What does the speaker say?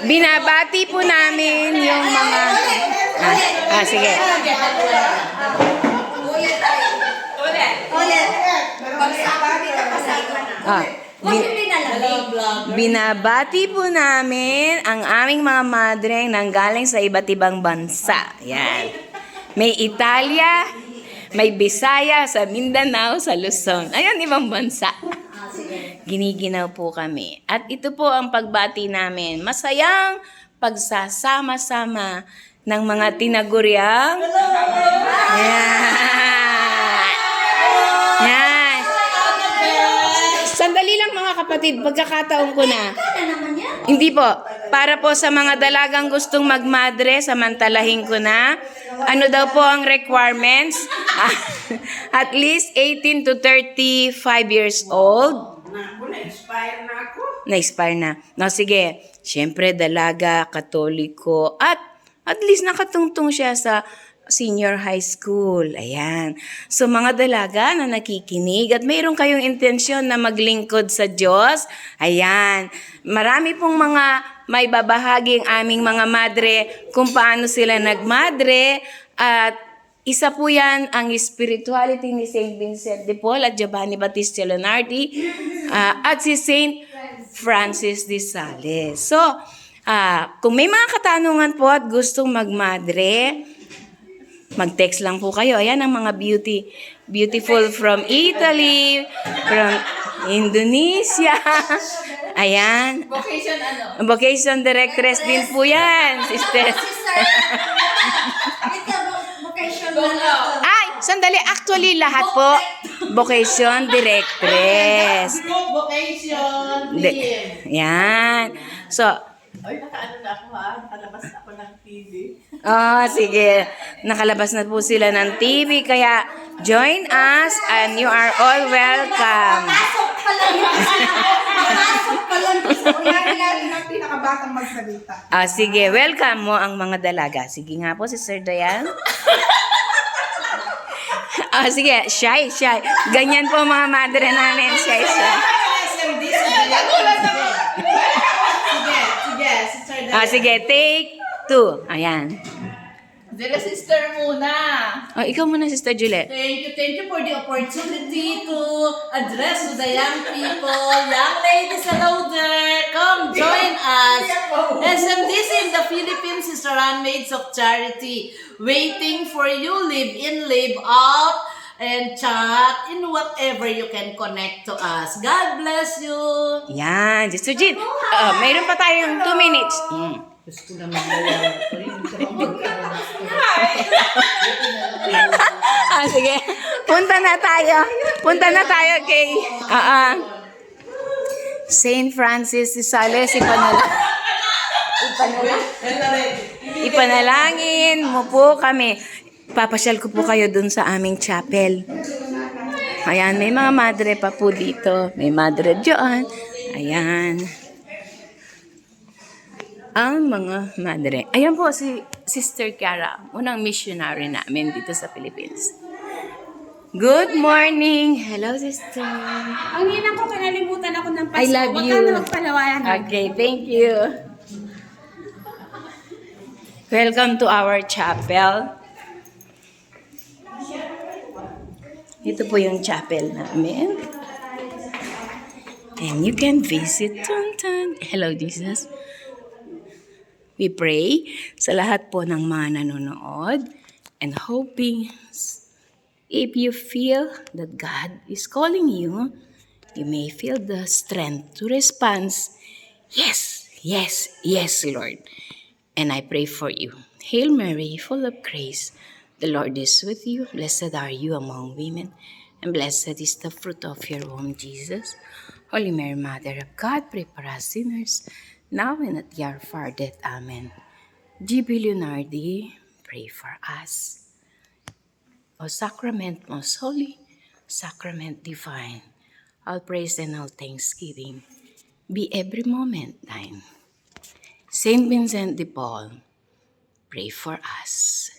Binabati po namin yung mga... sige. Binabati po namin ang aming mga madre nanggaling sa iba't ibang bansa. Yan. May Italia, may Bisaya, sa Mindanao, sa Luzon. Ayun, ibang bansa. Giniginaw po kami. At ito po ang pagbati namin. Masayang pagsasama-sama ng mga tinaguriang. Yan. Sandali lang mga kapatid, pagkakataon ko na. Hindi po. Para po sa mga dalagang gustong magmadre, samantalahin ko na. Ano daw po ang requirements? At least 18 to 35 years old. Na-expire na ako. Na-expire na. No, sige. Siyempre, dalaga, katoliko, at least nakatungtong siya sa senior high school. Ayan. So, mga dalaga na nakikinig at mayroon kayong intensyon na maglingkod sa Diyos. Ayan. Marami pong mga may babahaging aming mga madre kung paano sila nagmadre. At isa po yan ang spirituality ni St. Vincent de Paul at Giovanni Battista Leonardi at si St. Francis de Sales. So, kung may mga katanungan po at gustong magmadre, mag-text lang po kayo. Ayan ang mga beautiful from Italy, from Indonesia. Ayan. Vocation ano? Vocation directress din po yan, sister. Ay, sandali. Actually, lahat po, vocation directress. Vocation team. Yan. So, Ay, nakaano na ako ha? Nakalabas na ako ng TV. sige. Nakalabas na po sila ng TV. Kaya, join us and you are all welcome. Pasok pa lang. Lagi ng pinakabatang magsalita. Sige. Welcome mo ang mga dalaga. Sige nga po, si Sir Dayan. Sige. Shy. Ganyan po mga madre namin. Shy. Sige. Take 2. Ayan. Dila sister muna. Ikaw muna, Sister Juliet. Thank you for the opportunity to address to the young people. Young ladies, hello there. Come join us. SMDC in the Philippines is the Handmaids of Charity. Waiting for you, live in, live out, and chat in whatever you can connect to us. God bless you. Yan, Sister Jean. Mayroon pa tayong 2 minutes. Gusto naman na Sige. Punta na tayo kay Saint Francis de Sales. Ipanalangin mo po kami. Papasyal ko po kayo dun sa aming chapel. Ayan, may mga madre pa po dito. May madre dyan. Ayan. Ang mga madre. Ayan po si Sister Kiara, unang missionary namin dito sa Philippines. Good morning! Hello, sister. Ang ina ko, kinalimutan ako ng paso. I love you. Huwag ka na magpalawayan. Okay, thank you. Welcome to our chapel. Ito po yung chapel namin. And you can visit. Hello, Jesus. We pray sa lahat po ng mga nanonood and hoping if you feel that God is calling you, you may feel the strength to respond, yes, Lord. And I pray for you. Hail Mary, full of grace, the Lord is with you. Blessed are you among women, and blessed is the fruit of your womb, Jesus. Holy Mary, Mother of God, pray for us sinners, now and at the hour of our death. Amen. G.B. Leonardi, pray for us. O Sacrament most holy, Sacrament divine, all praise and all thanksgiving be every moment thine. Saint Vincent de Paul, pray for us.